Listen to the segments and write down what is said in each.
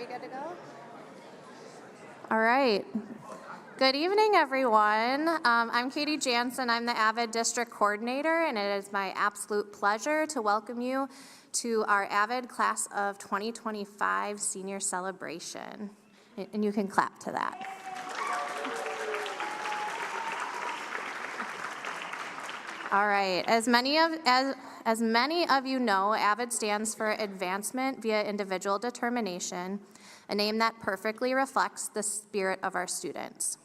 we good to go? All right. Good evening, everyone. I'm Katie Jansen. I'm the AVID District Coordinator, and it is my absolute pleasure to welcome you to our AVID Class of 2025 Senior Celebration. And you can clap to that. All right. As many of you know, AVID stands for Advancement via Individual Determination, a name that perfectly reflects the spirit of our students.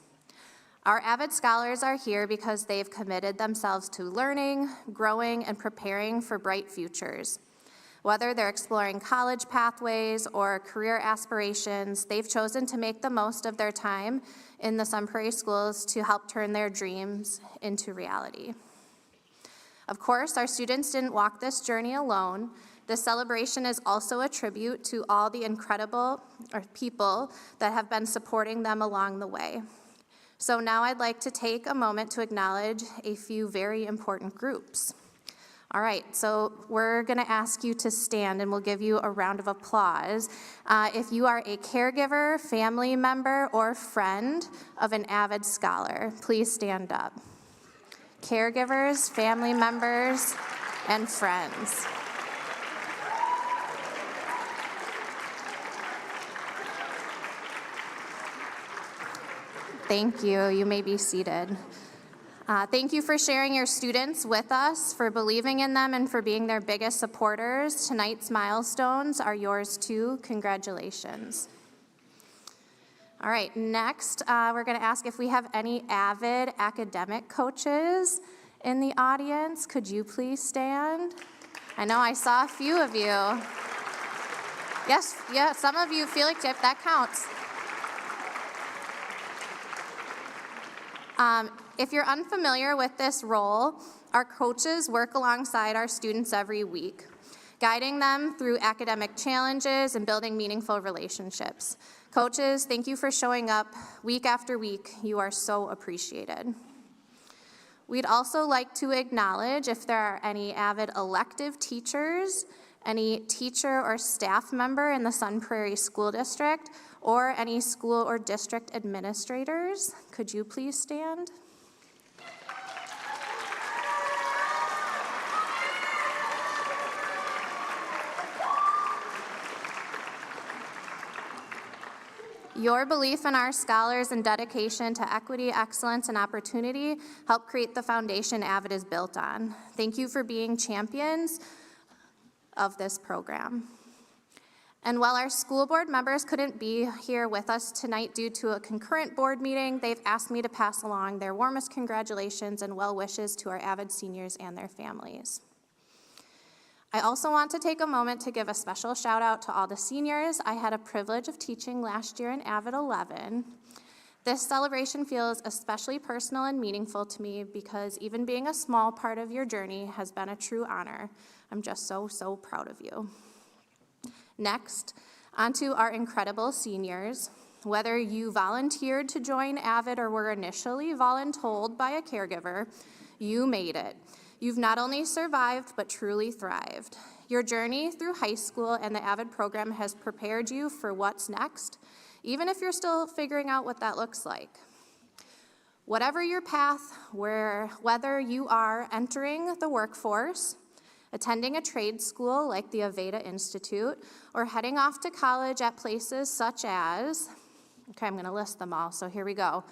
Our AVID scholars are here because they've committed themselves to learning, growing, and preparing for bright futures. Whether they're exploring college pathways or career aspirations, they've chosen to make the most of their time in the Sun Prairie schools to help turn their dreams into reality. Of course, our students didn't walk this journey alone. This celebration is also a tribute to all the incredible people that have been supporting them along the way. So now I'd like to take a moment to acknowledge a few very important groups. All right, so we're gonna ask you to stand and we'll give you a round of applause. If you are a caregiver, family member, or friend of an AVID scholar, please stand up. Caregivers, family members, and friends. Thank you. You may be seated. Thank you for sharing your students with us, for believing in them, and for being their biggest supporters. Tonight's milestones are yours too. Congratulations. All right, next, we're going to ask if we have any AVID academic coaches in the audience. Could you please stand? I know I saw a few of you. Yes, yeah, some of you feel like that counts. If you're unfamiliar with this role, our coaches work alongside our students every week, guiding them through academic challenges and building meaningful relationships. Coaches, thank you for showing up week after week. You are so appreciated. We'd also like to acknowledge if there are any AVID elective teachers, any teacher or staff member in the Sun Prairie School District, or any school or district administrators. Could you please stand? Your belief in our scholars and dedication to equity, excellence, and opportunity help create the foundation AVID is built on. Thank you for being champions of this program. And while our school board members couldn't be here with us tonight due to a concurrent board meeting, they've asked me to pass along their warmest congratulations and well wishes to our AVID seniors and their families. I also want to take a moment to give a special shout out to all the seniors I had a privilege of teaching last year in AVID 11. This celebration feels especially personal and meaningful to me because even being a small part of your journey has been a true honor. I'm just so proud of you. Next, onto our incredible seniors. Whether you volunteered to join AVID or were initially voluntold by a caregiver, you made it. You've not only survived, but truly thrived. Your journey through high school and the AVID program has prepared you for what's next, even if you're still figuring out what that looks like. Whatever your path, whether you are entering the workforce, attending a trade school like the AVID Institute, or heading off to college at places such as, okay, I'm gonna list them all, so here we go.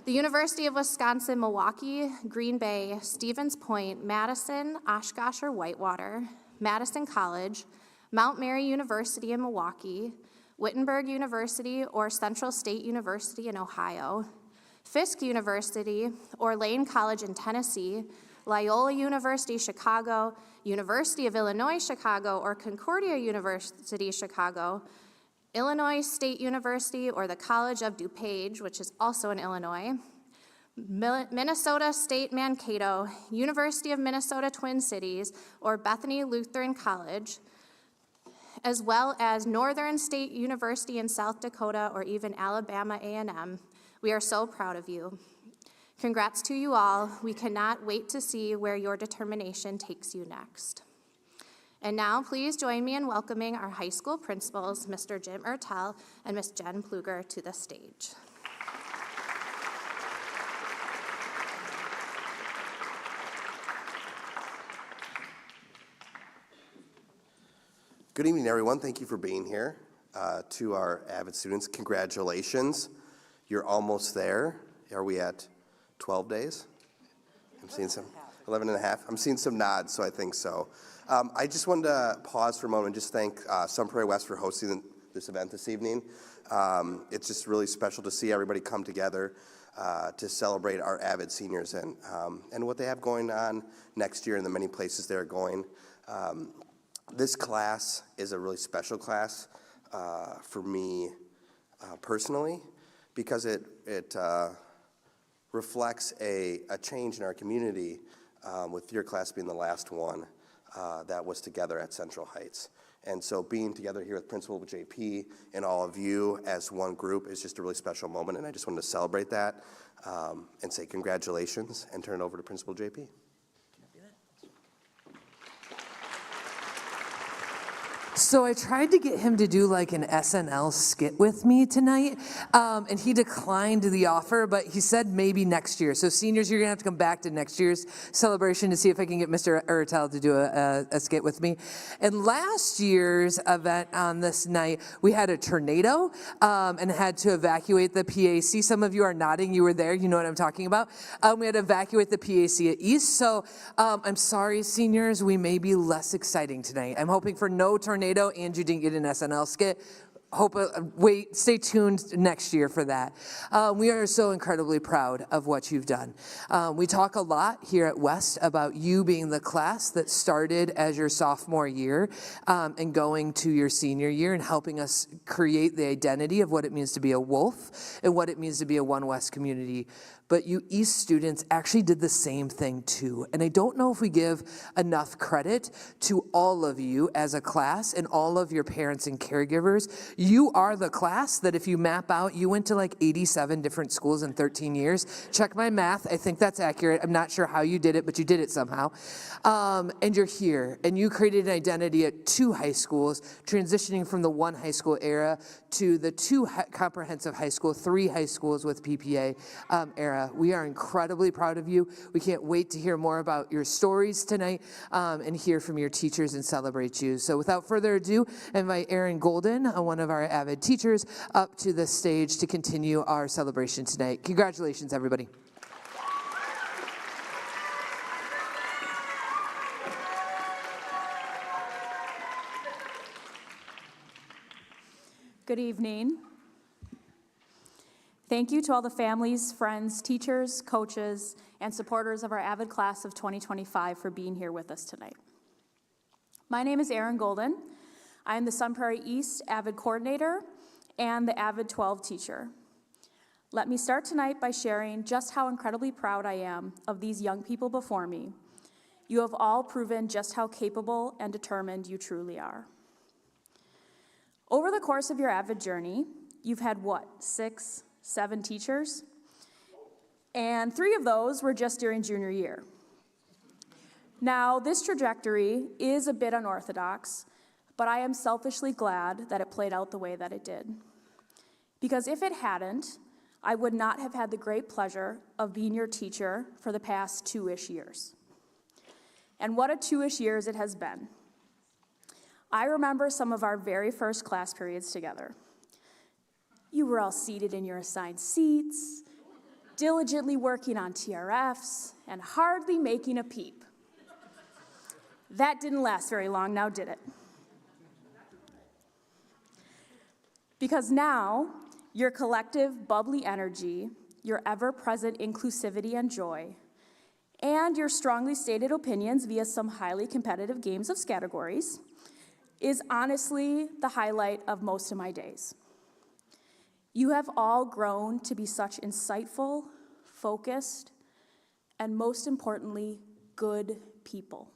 The University of Wisconsin-Milwaukee, Green Bay, Stevens Point, Madison, Oshkosh or Whitewater, Madison College, Mount Mary University in Milwaukee, Wittenberg University or Central State University in Ohio, Fisk University or Lane College in Tennessee, Loyola University Chicago, University of Illinois Chicago or Concordia University Chicago, Illinois State University or the College of DuPage, which is also in Illinois, Minnesota State Mankato, University of Minnesota Twin Cities, or Bethany Lutheran College, as well as Northern State University in South Dakota or even Alabama A&M. We are so proud of you. Congrats to you all. We cannot wait to see where your determination takes you next. And now please join me in welcoming our high school principals, Mr. Jim Ertel and Ms. Jen Pluger, to the stage. Good evening, everyone. Thank you for being here. To our AVID students, congratulations. You're almost there. Are we at 12 days? I'm seeing some, 11 and a half. I'm seeing some nods, so I think so. I just wanted to pause for a moment and just thank Sun Prairie West for hosting this event this evening. It's just really special to see everybody come together to celebrate our AVID seniors and what they have going on next year and the many places they're going. This class is a really special class for me personally because it reflects a change in our community with your class being the last one that was together at Central Heights. And so being together here with Principal JP and all of you as one group is just a really special moment, and I just wanted to celebrate that and say congratulations and turn it over to Principal JP. So I tried to get him to do like an SNL skit with me tonight, and he declined the offer, but he said maybe next year. So seniors, you're gonna have to come back to next year's celebration to see if I can get Mr. Ertel to do a skit with me. And last year's event on this night, we had a tornado and had to evacuate the PAC. Some of you are nodding, you were there, you know what I'm talking about. We had to evacuate the PAC at East, so I'm sorry, seniors, we may be less exciting tonight. I'm hoping for no tornado and you didn't get an SNL skit. Stay tuned next year for that. We are so incredibly proud of what you've done. We talk a lot here at West about you being the class that started as your sophomore year and going to your senior year and helping us create the identity of what it means to be a Wolf and what it means to be a One West community. But you East students actually did the same thing too. And I don't know if we give enough credit to all of you as a class and all of your parents and caregivers. You are the class that if you map out, you went to like 87 different schools in 13 years. Check my math, I think that's accurate. I'm not sure how you did it, but you did it somehow. And you're here, and you created an identity at 2 high schools, transitioning from the 1 high school era to the 2 comprehensive high school, 3 high schools with PPA era. We are incredibly proud of you. We can't wait to hear more about your stories tonight and hear from your teachers and celebrate you. So without further ado, I invite Erin Golden, one of our AVID teachers, up to the stage to continue our celebration tonight. Congratulations, everybody. Good evening. Thank you to all the families, friends, teachers, coaches, and supporters of our AVID class of 2025 for being here with us tonight. My name is Erin Golden. I am the Sun Prairie East AVID coordinator and the AVID 12 teacher. Let me start tonight by sharing just how incredibly proud I am of these young people before me. You have all proven just how capable and determined you truly are. Over the course of your AVID journey, you've had what, 6, 7 teachers? And 3 of those were just during junior year. Now, this trajectory is a bit unorthodox, but I am selfishly glad that it played out the way that it did. Because if it hadn't, I would not have had the great pleasure of being your teacher for the past 2-ish years. And what a 2-ish years it has been. I remember some of our very first class periods together. You were all seated in your assigned seats, diligently working on TRFs, and hardly making a peep. That didn't last very long, now did it? Because now, your collective bubbly energy, your ever-present inclusivity and joy, and your strongly stated opinions via some highly competitive games of categories is honestly the highlight of most of my days. You have all grown to be such insightful, focused, and most importantly, good people.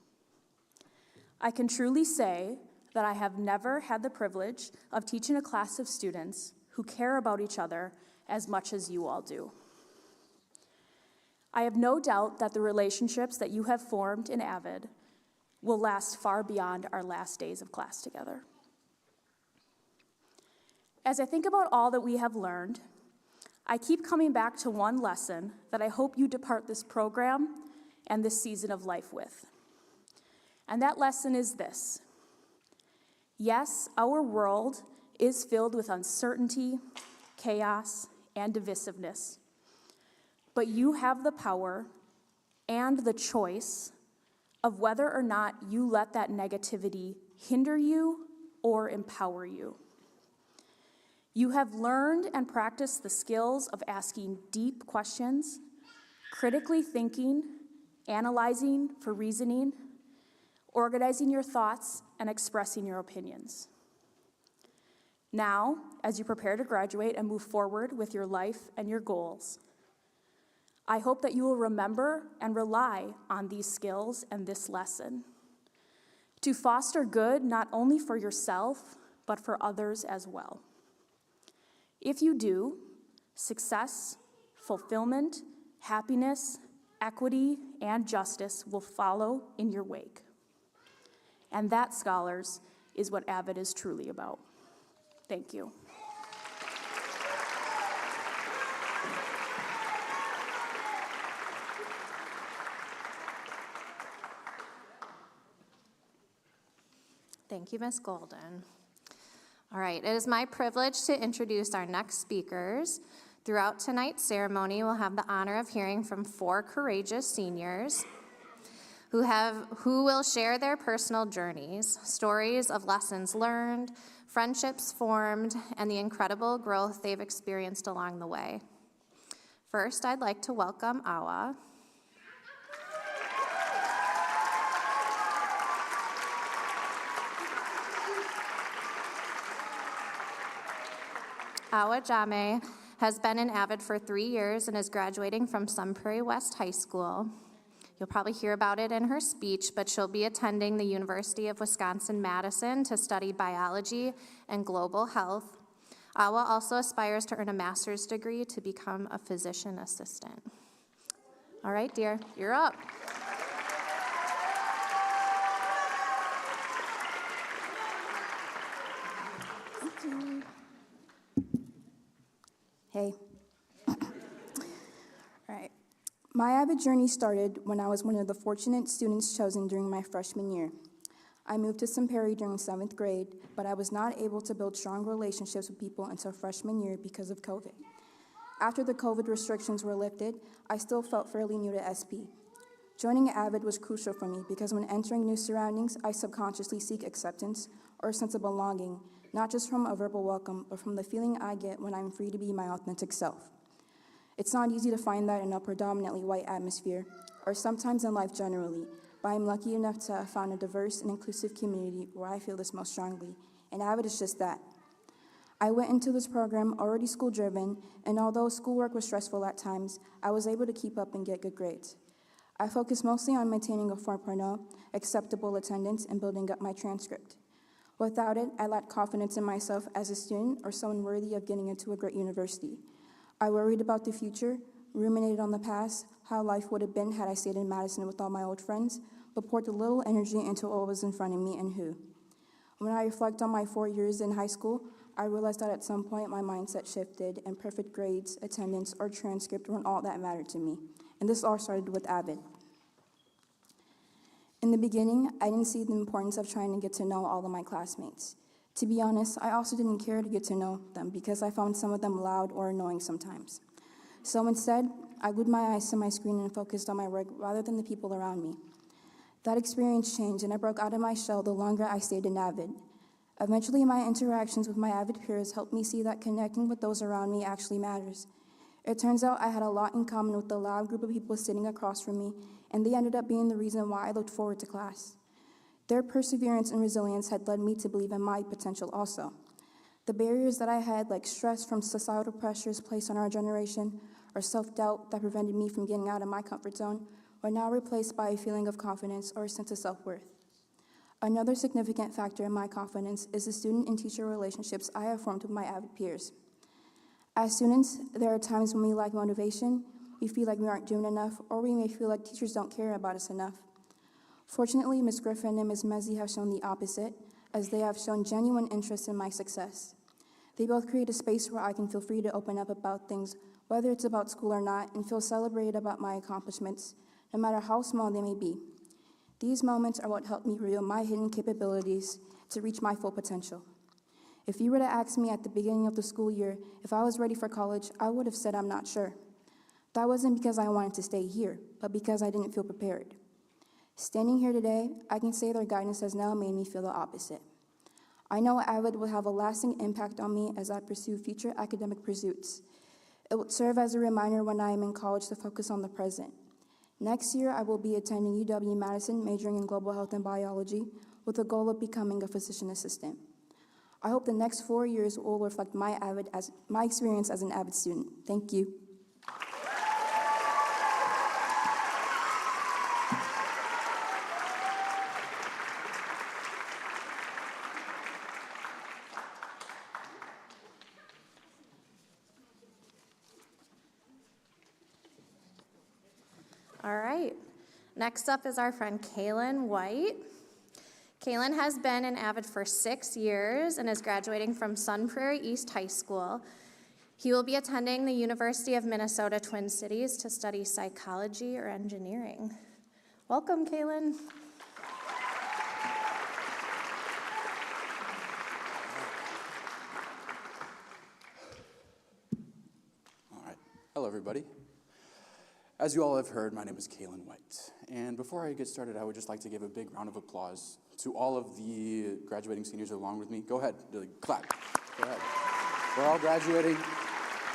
I can truly say that I have never had the privilege of teaching a class of students who care about each other as much as you all do. I have no doubt that the relationships that you have formed in AVID will last far beyond our last days of class together. As I think about all that we have learned, I keep coming back to one lesson that I hope you depart this program and this season of life with. And that lesson is this: yes, our world is filled with uncertainty, chaos, and divisiveness, but you have the power and the choice of whether or not you let that negativity hinder you or empower you. You have learned and practiced the skills of asking deep questions, critically thinking, analyzing for reasoning, organizing your thoughts, and expressing your opinions. Now, as you prepare to graduate and move forward with your life and your goals, I hope that you will remember and rely on these skills and this lesson to foster good not only for yourself, but for others as well. If you do, success, fulfillment, happiness, equity, and justice will follow in your wake. And that, scholars, is what AVID is truly about. Thank you. Thank you, Ms. Golden. All right, it is my privilege to introduce our next speakers. Throughout tonight's ceremony, we'll have the honor of hearing from 4 courageous seniors who will share their personal journeys, stories of lessons learned, friendships formed, and the incredible growth they've experienced along the way. First, I'd like to welcome Awa. Awa Jame has been in AVID for 3 years and is graduating from Sun Prairie West High School. You'll probably hear about it in her speech, but she'll be attending the University of Wisconsin-Madison to study biology and global health. Awa also aspires to earn a master's degree to become a physician assistant. All right, dear, you're up. Thank you. Hey. All right. My AVID journey started when I was one of the fortunate students chosen during my freshman year. I moved to Sun Prairie during 7th grade, but I was not able to build strong relationships with people until freshman year because of COVID. After the COVID restrictions were lifted, I still felt fairly new to SP. Joining AVID was crucial for me because when entering new surroundings, I subconsciously seek acceptance or a sense of belonging, not just from a verbal welcome, but from the feeling I get when I'm free to be my authentic self. It's not easy to find that in a predominantly white atmosphere, or sometimes in life generally, but I'm lucky enough to have found a diverse and inclusive community where I feel this most strongly, and AVID is just that. I went into this program already school-driven, and although schoolwork was stressful at times, I was able to keep up and get good grades. I focused mostly on maintaining a 4.0, acceptable attendance, and building up my transcript. Without it, I lacked confidence in myself as a student or someone worthy of getting into a great university. I worried about the future, ruminated on the past, how life would have been had I stayed in Madison with all my old friends, but poured a little energy into what was in front of me and who. When I reflect on my 4 years in high school, I realized that at some point my mindset shifted and perfect grades, attendance, or transcript weren't all that mattered to me. And this all started with AVID. In the beginning, I didn't see the importance of trying to get to know all of my classmates. To be honest, I also didn't care to get to know them because I found some of them loud or annoying sometimes. So instead, I glued my eyes to my screen and focused on my work rather than the people around me. That experience changed, and I broke out of my shell the longer I stayed in AVID. Eventually, my interactions with my AVID peers helped me see that connecting with those around me actually matters. It turns out I had a lot in common with the loud group of people sitting across from me, and they ended up being the reason why I looked forward to class. Their perseverance and resilience had led me to believe in my potential also. The barriers that I had, like stress from societal pressures placed on our generation, or self-doubt that prevented me from getting out of my comfort zone, were now replaced by a feeling of confidence or a sense of self-worth. Another significant factor in my confidence is the student and teacher relationships I have formed with my AVID peers. As students, there are times when we lack motivation, we feel like we aren't doing enough, or we may feel like teachers don't care about us enough. Fortunately, Ms. Griffin and Ms. Mezzi have shown the opposite, as they have shown genuine interest in my success. They both create a space where I can feel free to open up about things, whether it's about school or not, and feel celebrated about my accomplishments, no matter how small they may be. These moments are what help me reveal my hidden capabilities to reach my full potential. If you were to ask me at the beginning of the school year if I was ready for college, I would have said I'm not sure. That wasn't because I wanted to stay here, but because I didn't feel prepared. Standing here today, I can say their guidance has now made me feel the opposite. I know AVID will have a lasting impact on me as I pursue future academic pursuits. It will serve as a reminder when I am in college to focus on the present. Next year, I will be attending UW-Madison, majoring in global health and biology, with the goal of becoming a physician assistant. I hope the next 4 years will reflect my experience as an AVID student. Thank you. All right. Next up is our friend Kaylin White. Kaylin has been an AVID for 6 years and is graduating from Sun Prairie East High School. He will be attending the University of Minnesota Twin Cities to study psychology or engineering. Welcome, Kaylin. All right. Hello, everybody. As you all have heard, my name is Kaylin White. And before I get started, I would just like to give a big round of applause to all of the graduating seniors along with me. Go ahead, clap. Go ahead. We're all graduating.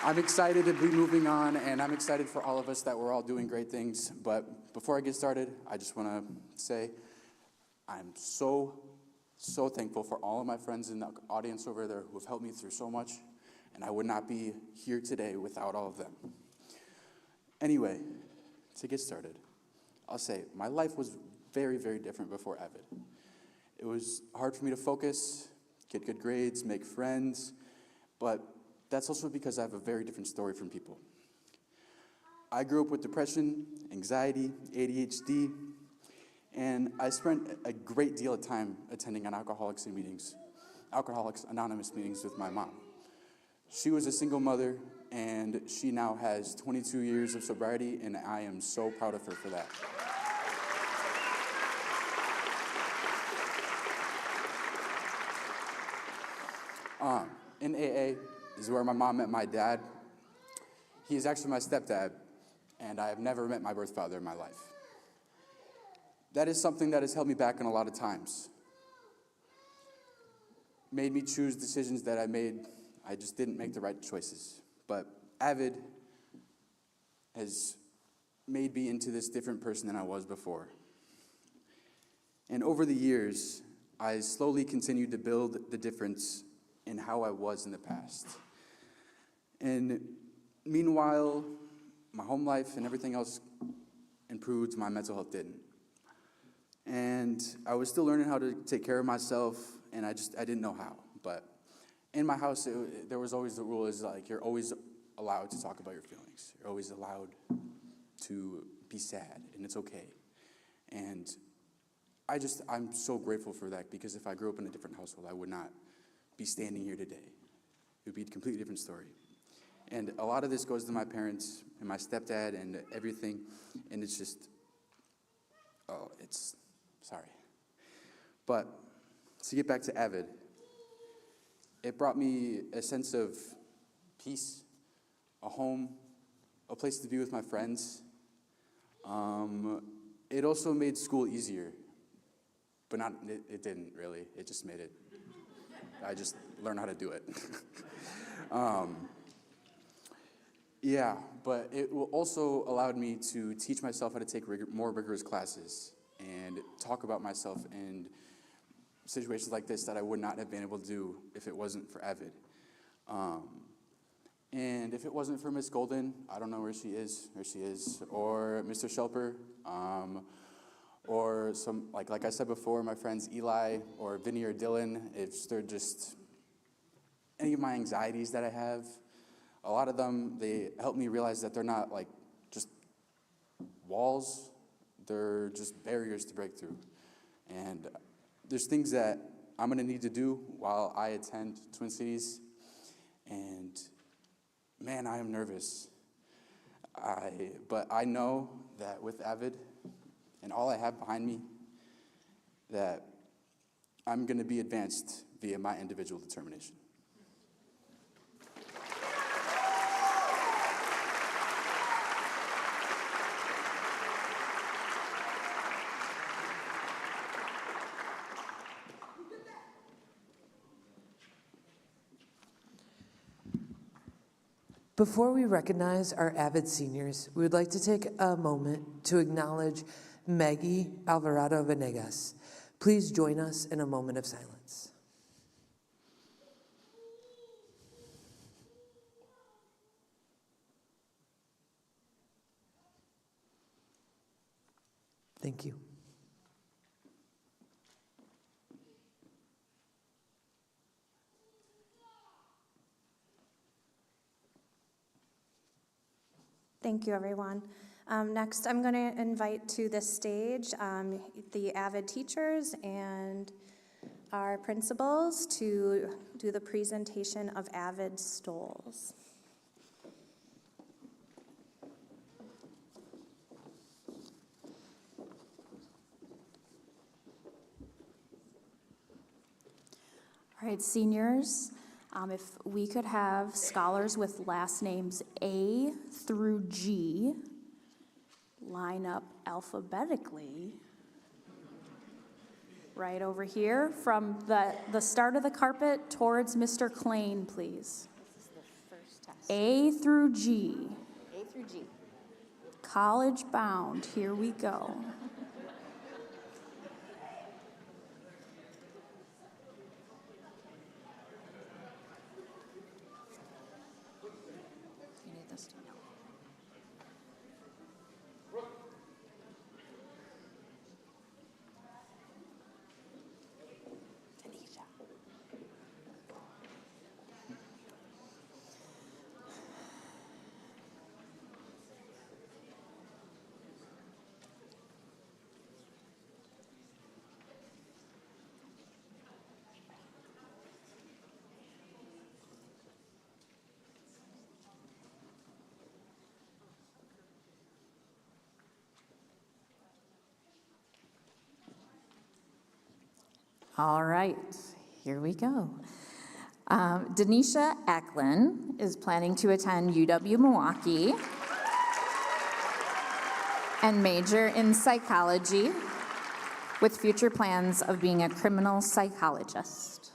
I'm excited to be moving on, and I'm excited for all of us that we're all doing great things. But before I get started, I just want to say I'm so thankful for all of my friends in the audience over there who have helped me through so much, and I would not be here today without all of them. Anyway, to get started, I'll say my life was very, very different before AVID. It was hard for me to focus, get good grades, make friends, but that's also because I have a very different story from people. I grew up with depression, anxiety, ADHD, and I spent a great deal of time attending Alcoholics Anonymous meetings with my mom. She was a single mother, and she now has 22 years of sobriety, and I am so proud of her for that. In AA is where my mom met my dad. He is actually my stepdad, and I have never met my birth father in my life. That is something that has held me back in a lot of times. Made me choose decisions that I just didn't make the right choices. But AVID has made me into this different person than I was before. And over the years, I slowly continued to build the difference in how I was in the past. And meanwhile, my home life and everything else improved, my mental health didn't. And I was still learning how to take care of myself, and I didn't know how. But in my house, there was always the rule is like, you're always allowed to talk about your feelings. You're always allowed to be sad, and it's okay. And I'm so grateful for that, because if I grew up in a different household, I would not be standing here today. It would be a completely different story. And a lot of this goes to my parents and my stepdad and everything, and it's just, sorry. But to get back to AVID, it brought me a sense of peace, a home, a place to be with my friends. It also made school easier, but it didn't really. It just made it, I just learned how to do it. Yeah, but it also allowed me to teach myself how to take more rigorous classes and talk about myself in situations like this that I would not have been able to do if it wasn't for AVID. And if it wasn't for Miss Golden, I don't know where she is, or Mr. Shelper, or some, like I said before, my friends Eli or Vinny or Dylan, if they're just any of my anxieties that I have, a lot of them, they help me realize that they're not like just walls, They're just barriers to break through. And there's things that I'm going to need to do while I attend Twin Cities. And man, I am nervous. But I know that with AVID and all I have behind me, that I'm going to be advanced via my individual determination. Before we recognize our AVID seniors, we would like to take a moment to acknowledge Maggie Alvarado Venegas. Please join us in a moment of silence. Thank you. Thank you, everyone. Next, I'm going to invite to the stage the AVID teachers and our principals to do the presentation of AVID stoles. All right, seniors, if we could have scholars with last names A through G line up alphabetically right over here from the start of the carpet towards Mr. Klain, please. This is the first test. A through G. A through G. College bound. Here we go. You need this to know. Tanisha. All right, here we go. Denisha Eklund is planning to attend UW Milwaukee and major in psychology with future plans of being a criminal psychologist.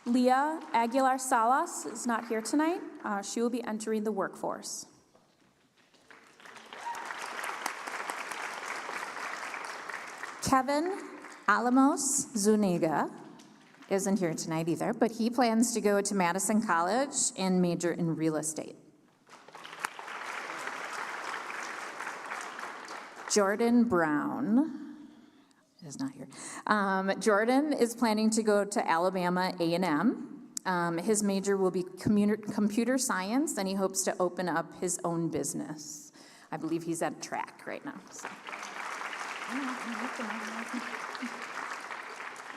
Leah Aguilar Salas is not here tonight. She will be entering the workforce. Kevin Alamos Zuniga isn't here tonight either, but he plans to go to Madison College and major in real estate. Jordan Brown is not here. Jordan is planning to go to Alabama A&M. His major will be computer science, and he hopes to open up his own business. I believe he's at track right now. So.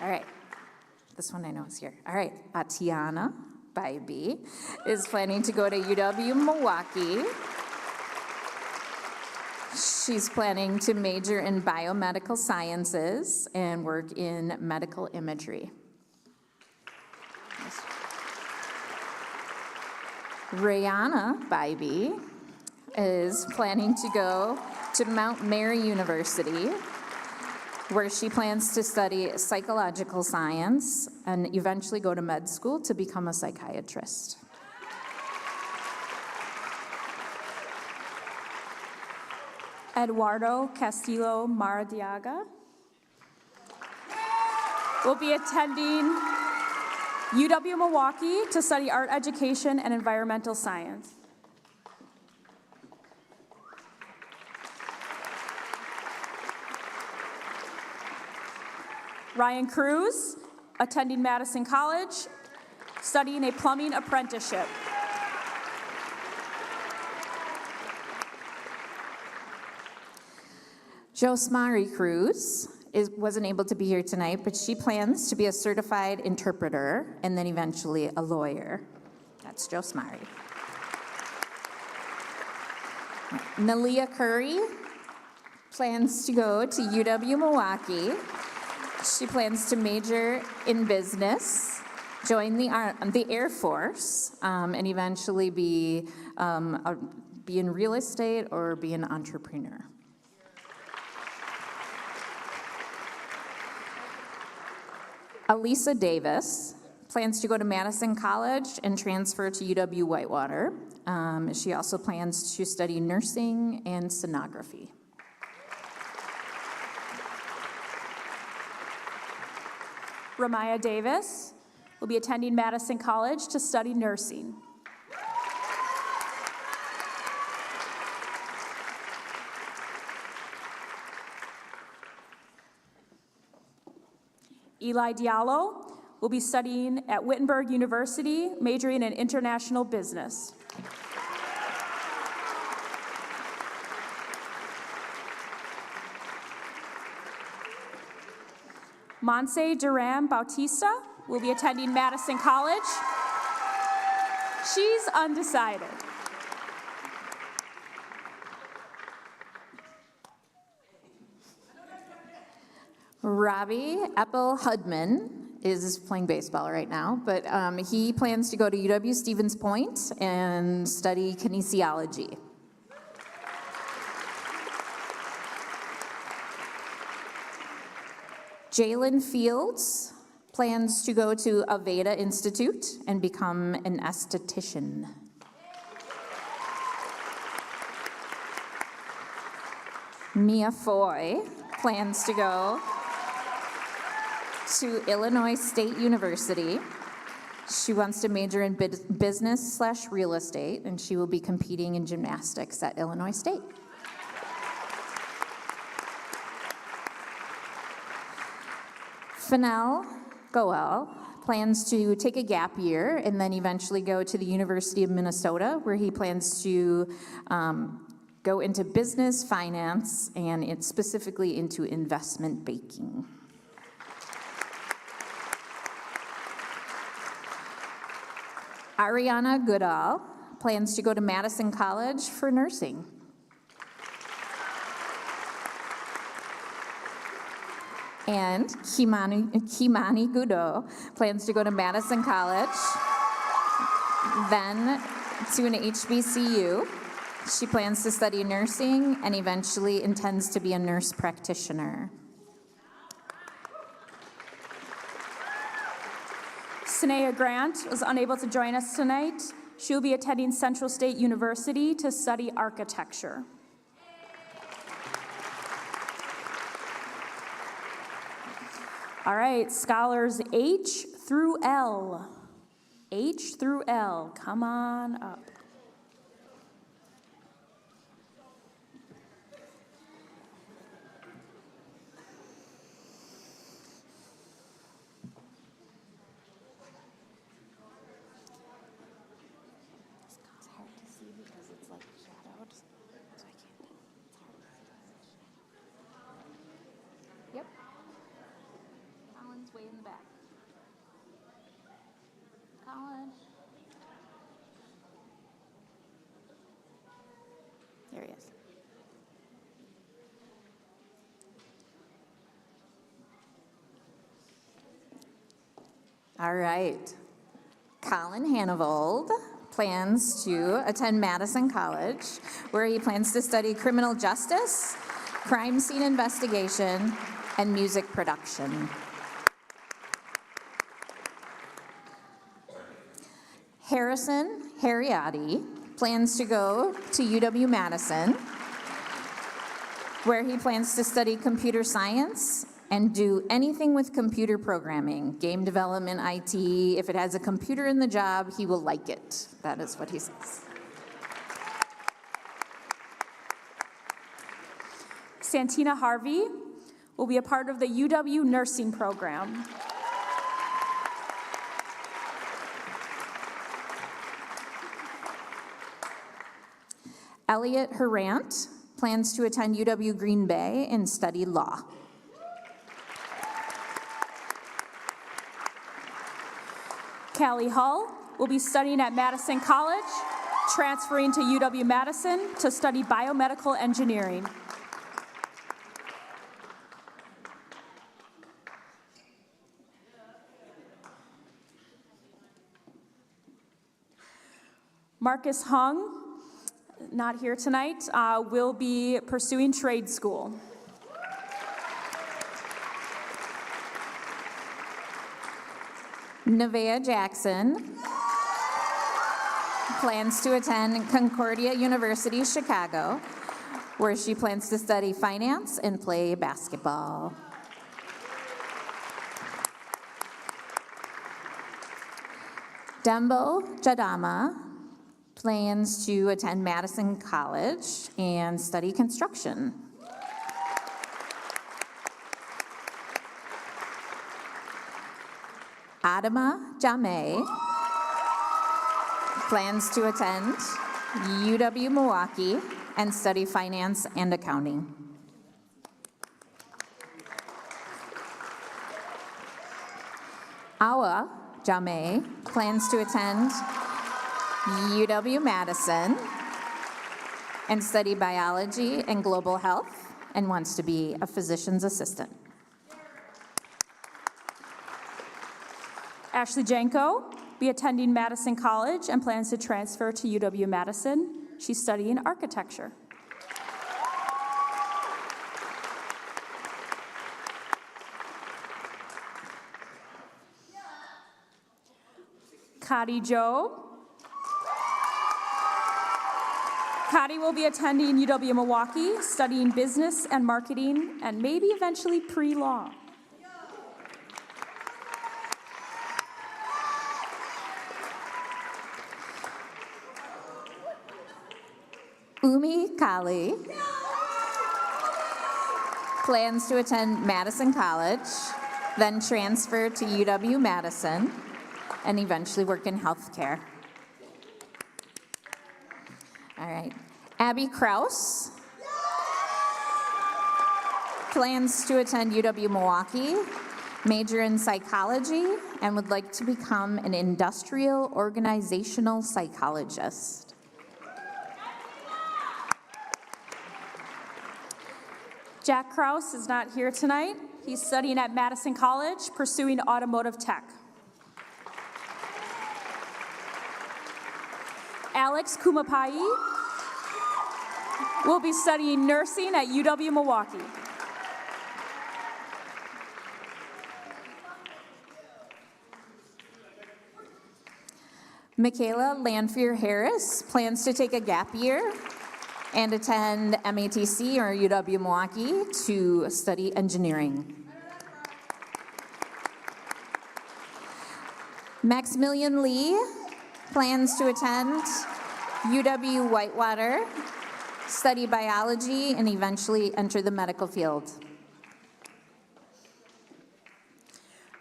All right, this one I know is here. All right, Atiana Bybee is planning to go to UW Milwaukee. She's planning to major in biomedical sciences and work in medical imagery. Rihanna Bybee is planning to go to Mount Mary University, where she plans to study psychological science and eventually go to med school to become a psychiatrist. Eduardo Castillo Maradiaga will be attending UW Milwaukee to study art education and environmental science. Ryan Cruz, attending Madison College, studying a plumbing apprenticeship. Josmari Cruz wasn't able to be here tonight, but she plans to be a certified interpreter and then eventually a lawyer. That's Josmari. Nalia Curry plans to go to UW Milwaukee. She plans to major in business, join the Air Force, and eventually be in real estate or be an entrepreneur. Alisa Davis plans to go to Madison College and transfer to UW Whitewater. She also plans to study nursing and sonography. Ramaya Davis will be attending Madison College to study nursing. Eli Diallo will be studying at Wittenberg University, majoring in international business. Monse Duran Bautista will be attending Madison College. She's undecided. Robbie Eppel Hudman is playing baseball right now, but he plans to go to UW Stevens Point and study kinesiology. Jalen Fields plans to go to AVID Institute and become an esthetician. Mia Foy plans to go to Illinois State University. She wants to major in business/real estate, and she will be competing in gymnastics at Illinois State. Fennell Goel plans to take a gap year and then eventually go to the University of Minnesota, where he plans to go into business, finance, and specifically into investment banking. Ariana Goodall plans to go to Madison College for nursing. And Kimani Gudo plans to go to Madison College, then to an HBCU. She plans to study nursing and eventually intends to be a nurse practitioner. Sanaya Grant was unable to join us tonight. She'll be attending Central State University to study architecture. All right, scholars H through L. H through L, come on up. Yep. Colin's way in the back. Colin. There he is. All right. Colin Hannevold plans to attend Madison College, where he plans to study criminal justice, crime scene investigation, and music production. Harrison Harriati plans to go to UW-Madison, where he plans to study computer science and do anything with computer programming, game development, IT. If it has a computer in the job, he will like it. That is what he says. Santina Harvey will be a part of the UW nursing program. Elliot Herant plans to attend UW Green Bay and study law. Callie Hull will be studying at Madison College, transferring to UW-Madison to study biomedical engineering. Marcus Hung, not here tonight, will be pursuing trade school. Nevaeh Jackson plans to attend Concordia University, Chicago, where she plans to study finance and play basketball. Dembo Jadama plans to attend Madison College and study construction. Adama Jameh plans to attend UW-Milwaukee and study finance and accounting. Awa Jameh plans to attend UW-Madison and study biology and global health and wants to be a physician's assistant. Ashley Janko be attending Madison College and plans to transfer to UW-Madison. She's studying architecture. Kadi Joe. Kadi will be attending UW-Milwaukee, studying business and marketing, and maybe eventually pre-law. Umi Kali plans to attend Madison College, then transfer to UW-Madison, and eventually work in healthcare. All right. Abby Kraus plans to attend UW-Milwaukee, major in psychology, and would like to become an industrial organizational psychologist. Jack Kraus is not here tonight. He's studying at Madison College, pursuing automotive tech. Alex Kumapai will be studying nursing at UW-Milwaukee. Michaela Lanfear Harris plans to take a gap year and attend MATC or UW-Milwaukee to study engineering. Maximilian Lee plans to attend UW-Whitewater, study biology, and eventually enter the medical field.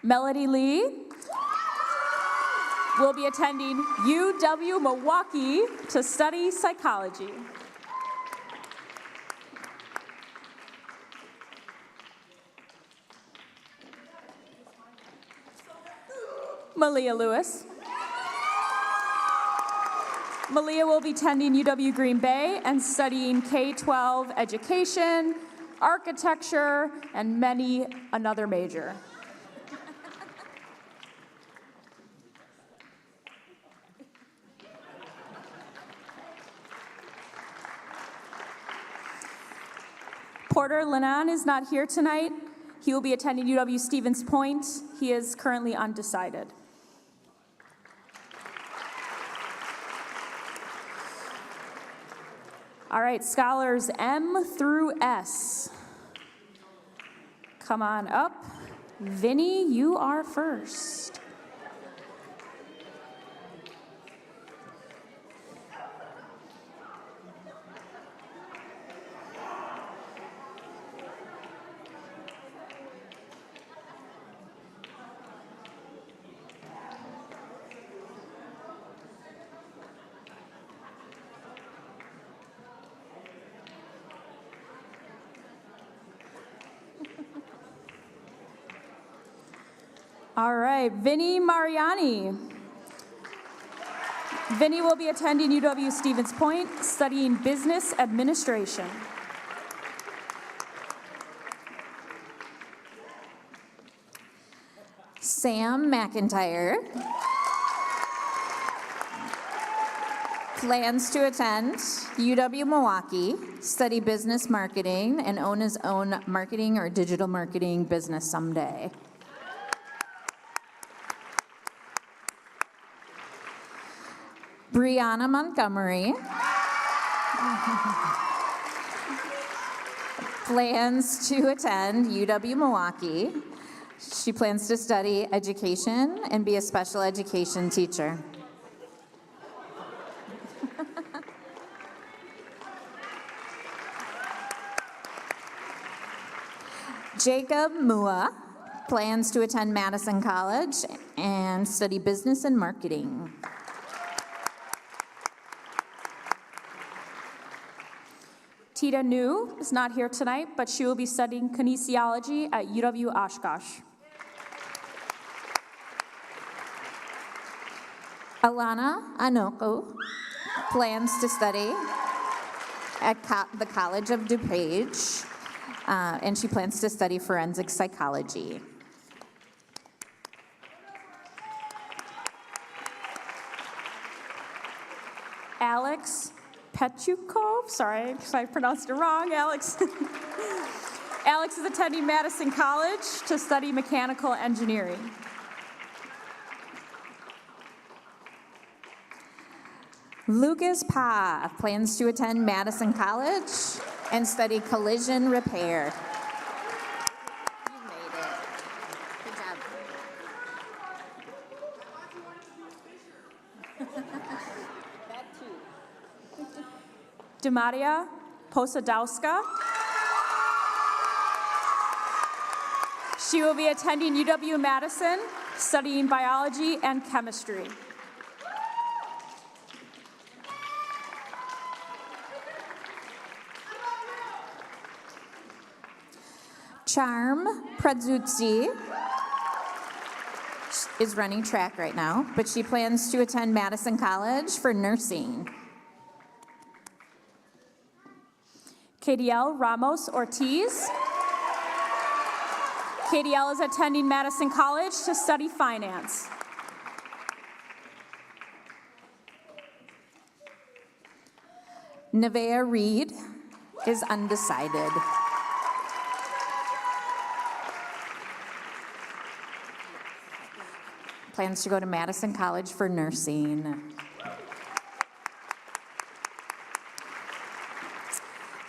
Melody Lee will be attending UW-Milwaukee to study psychology. Malia Lewis. Malia will be attending UW Green Bay and studying K-12 education, architecture, and many another major. Porter Lennon is not here tonight. He will be attending UW Stevens Point. He is currently undecided. All right, scholars M through S. Come on up. Vinny, you are first. All right, Vinny Mariani. Vinny will be attending UW Stevens Point, studying business administration. Sam McIntyre plans to attend UW Milwaukee, study business marketing, and own his own marketing or digital marketing business someday. Brianna Montgomery plans to attend UW Milwaukee. She plans to study education and be a special education teacher. Jacob Mua plans to attend Madison College and study business and marketing. Tita New is not here tonight, but she will be studying kinesiology at UW Oshkosh. Alana Anoko plans to study at the College of DuPage, and she plans to study forensic psychology. Alex Petchukov, sorry if I pronounced it wrong, Alex. Alex is attending Madison College to study mechanical engineering. Lucas Pa plans to attend Madison College and study collision repair. You made it. Good job. That too. Demaria Posadowska. She will be attending UW-Madison, studying biology and chemistry. Charm Pradzutzi is running track right now, but she plans to attend Madison College for nursing. KDL Ramos Ortiz. KDL is attending Madison College to study finance. Nevaeh Reed is undecided. Plans to go to Madison College for nursing.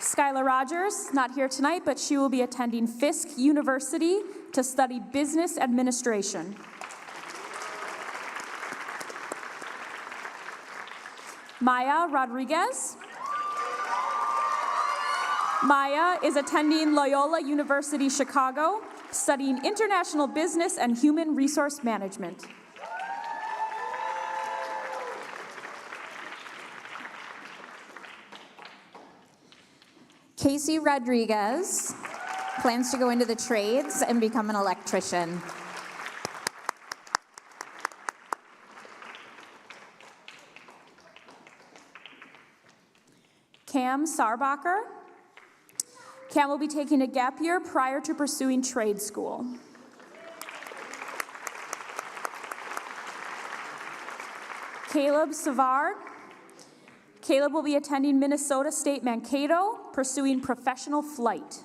Skylar Rogers, not here tonight, but she will be attending Fisk University to study business administration. Maya Rodriguez. Maya is attending Loyola University Chicago, studying international business and human resource management. Casey Rodriguez plans to go into the trades and become an electrician. Cam Sarbacher. Cam will be taking a gap year prior to pursuing trade school. Caleb Savard. Caleb will be attending Minnesota State Mankato, pursuing professional flight.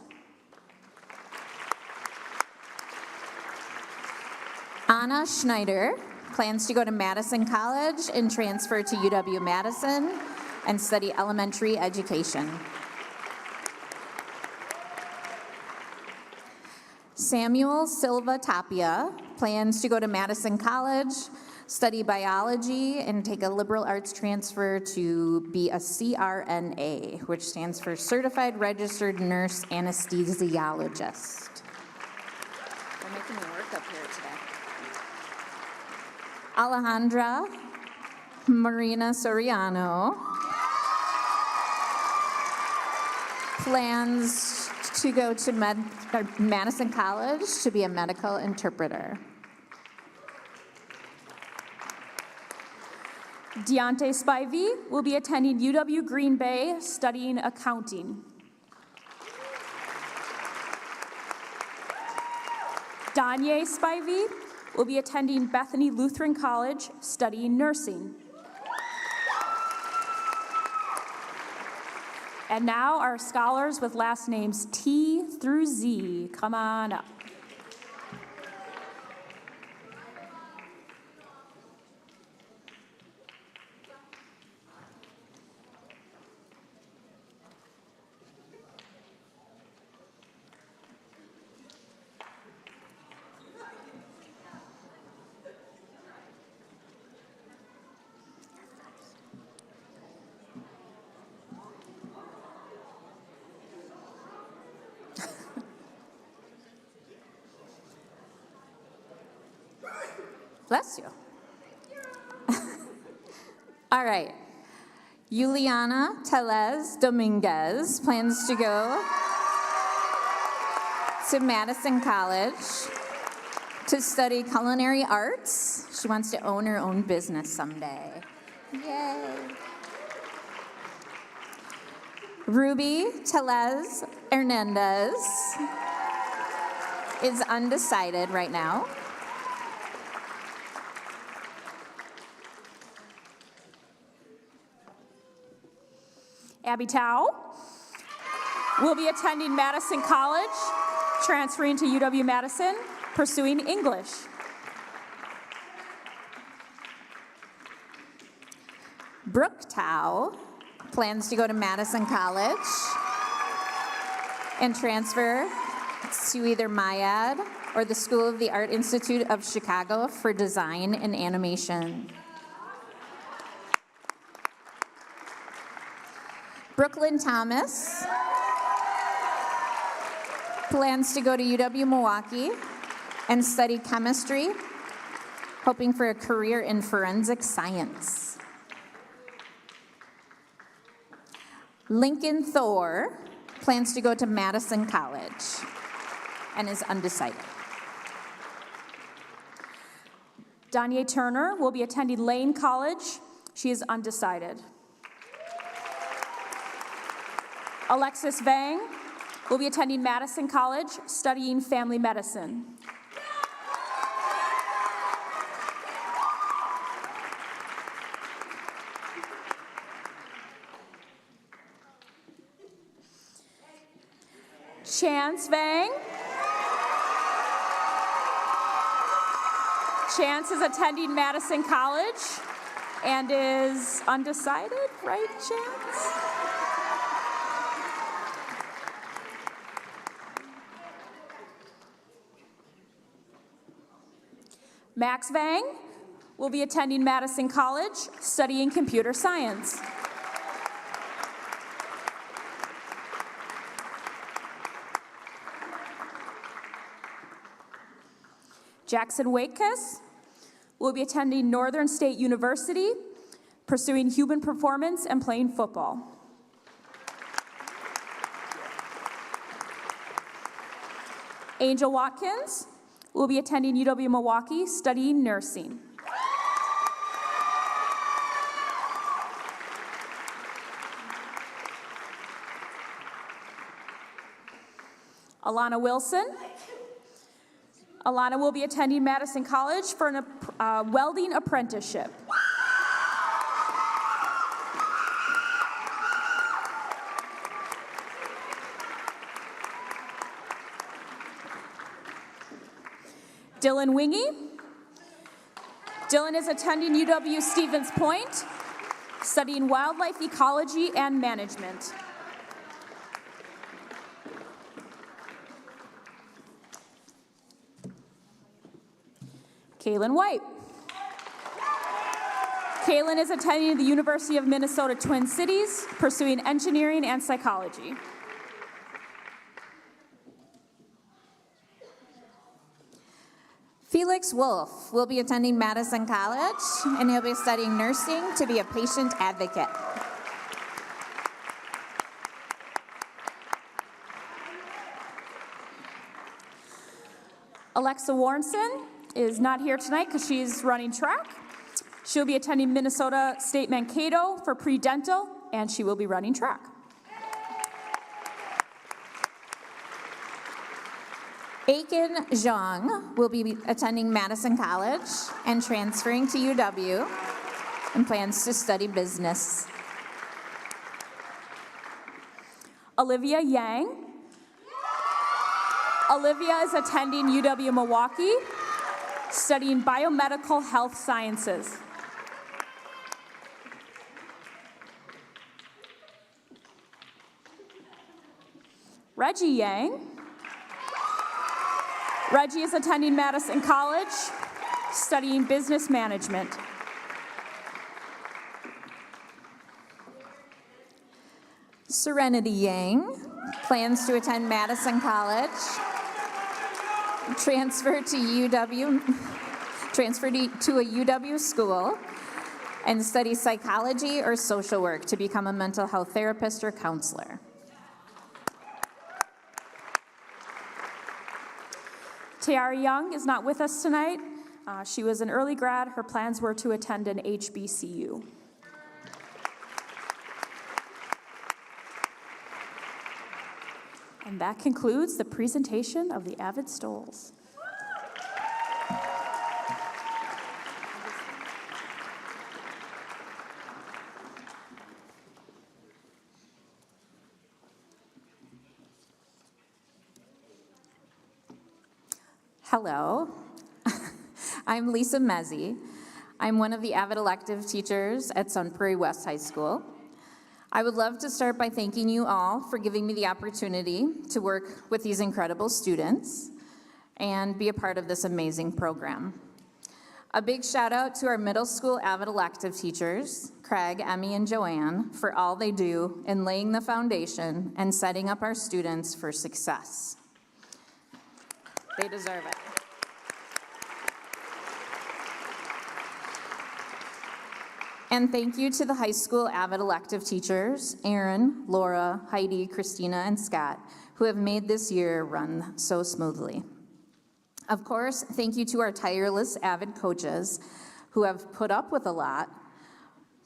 Anna Schneider plans to go to Madison College and transfer to UW-Madison and study elementary education. Samuel Silva Tapia plans to go to Madison College, study biology, and take a liberal arts transfer to be a CRNA, which stands for Certified Registered Nurse Anesthesiologist. They're making me work up here today. Alejandra Marina Soriano plans to go to Madison College to be a medical interpreter. Deontay Spivey will be attending UW Green Bay, studying accounting. Danye Spivey will be attending Bethany Lutheran College, studying nursing. And now our scholars with last names T through Z, come on up. Bless you. All right. Juliana Telez Dominguez plans to go to Madison College to study culinary arts. She wants to own her own business someday. Yay. Ruby Telez Hernandez is undecided right now. Abby Tao will be attending Madison College, transferring to UW-Madison, pursuing English. Brooke Tao plans to go to Madison College and transfer to either MIAD or the School of the Art Institute of Chicago for design and animation. Brooklyn Thomas plans to go to UW-Milwaukee and study chemistry, hoping for a career in forensic science. Lincoln Thor plans to go to Madison College and is undecided. Danye Turner will be attending Lane College. She is undecided. Alexis Vang will be attending Madison College, studying family medicine. Chance Vang. Chance is attending Madison College and is undecided, right, Chance? Max Vang will be attending Madison College, studying computer science. Jackson Wakekus will be attending Northern State University, pursuing human performance and playing football. Angel Watkins will be attending UW-Milwaukee, studying nursing. Alana Wilson. Alana will be attending Madison College for a welding apprenticeship. Dylan Wingy. Dylan is attending UW-Stevens Point, studying wildlife ecology and management. Kaylin White. Kaylin is attending the University of Minnesota Twin Cities, pursuing engineering and psychology. Felix Wolf will be attending Madison College, and he'll be studying nursing to be a patient advocate. Alexa Warrenson is not here tonight because she's running track. She'll be attending Minnesota State Mankato for pre-dental, and she will be running track. Aiken Zhang will be attending Madison College and transferring to UW and plans to study business. Olivia Yang. Olivia is attending UW Milwaukee, studying biomedical health sciences. Reggie Yang. Reggie is attending Madison College, studying business management. Serenity Yang plans to attend Madison College, transfer to a UW school, and study psychology or social work to become a mental health therapist or counselor. Tiara Young is not with us tonight. She was an early grad. Her plans were to attend an HBCU. And that concludes the presentation of the AVID Stoles. Hello, I'm Lisa Mezzi. I'm one of the AVID elective teachers at Sun Prairie West High School. I would love to start by thanking you all for giving me the opportunity to work with these incredible students and be a part of this amazing program. A big shout out to our middle school AVID elective teachers, Craig, Emmy, and Joanne, for all they do in laying the foundation and setting up our students for success. They deserve it. And thank you to the high school AVID elective teachers, Aaron, Laura, Heidi, Christina, and Scott, who have made this year run so smoothly. Of course, thank you to our tireless AVID coaches who have put up with a lot,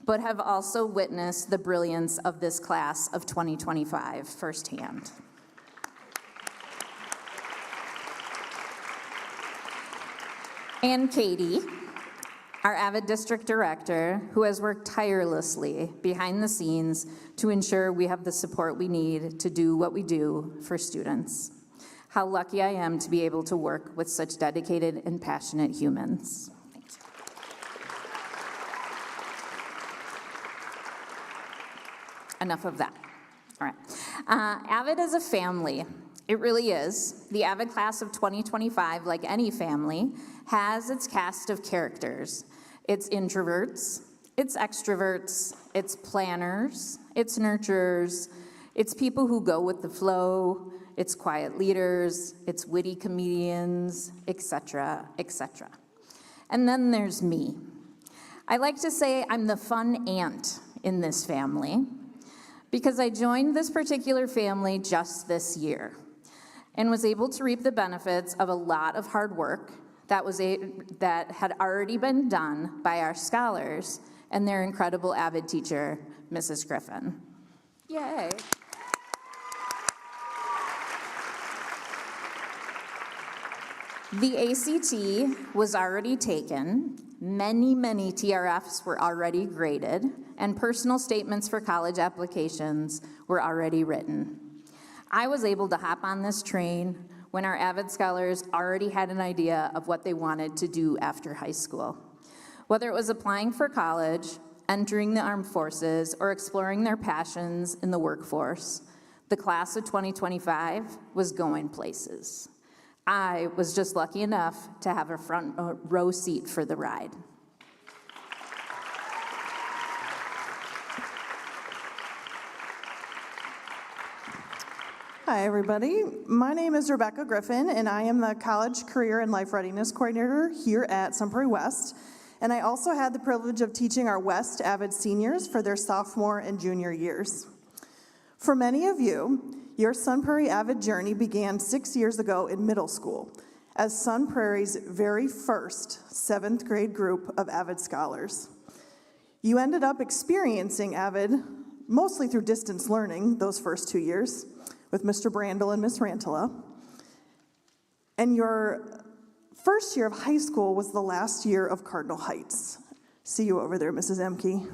but have also witnessed the brilliance of this class of 2025 firsthand. And Katie, our AVID district director, who has worked tirelessly behind the scenes to ensure we have the support we need to do what we do for students. How lucky I am to be able to work with such dedicated and passionate humans. Thank you. Enough of that. All right. AVID is a family. It really is. The AVID class of 2025, like any family, has its cast of characters. It's introverts, it's extroverts, it's planners, it's nurturers, it's people who go with the flow, it's quiet leaders, it's witty comedians, etc., etc. And then there's me. I like to say I'm the fun aunt in this family because I joined this particular family just this year and was able to reap the benefits of a lot of hard work that had already been done by our scholars and their incredible AVID teacher, Mrs. Griffin. Yay. The ACT was already taken, many TRFs were already graded, and personal statements for college applications were already written. I was able to hop on this train when our AVID scholars already had an idea of what they wanted to do after high school. Whether it was applying for college, entering the armed forces, or exploring their passions in the workforce, the class of 2025 was going places. I was just lucky enough to have a front row seat for the ride. Hi, everybody. My name is Rebecca Griffin, and I am the College Career and Life Readiness Coordinator here at Sun Prairie West. And I also had the privilege of teaching our West AVID seniors for their sophomore and junior years. For many of you, your Sun Prairie AVID journey began 6 years ago in middle school as Sun Prairie's very first 7th grade group of AVID scholars. You ended up experiencing AVID mostly through distance learning those first 2 years with Mr. Brandel and Miss Rantala. And your first year of high school was the last year of Cardinal Heights. See you over there, Mrs. Emke.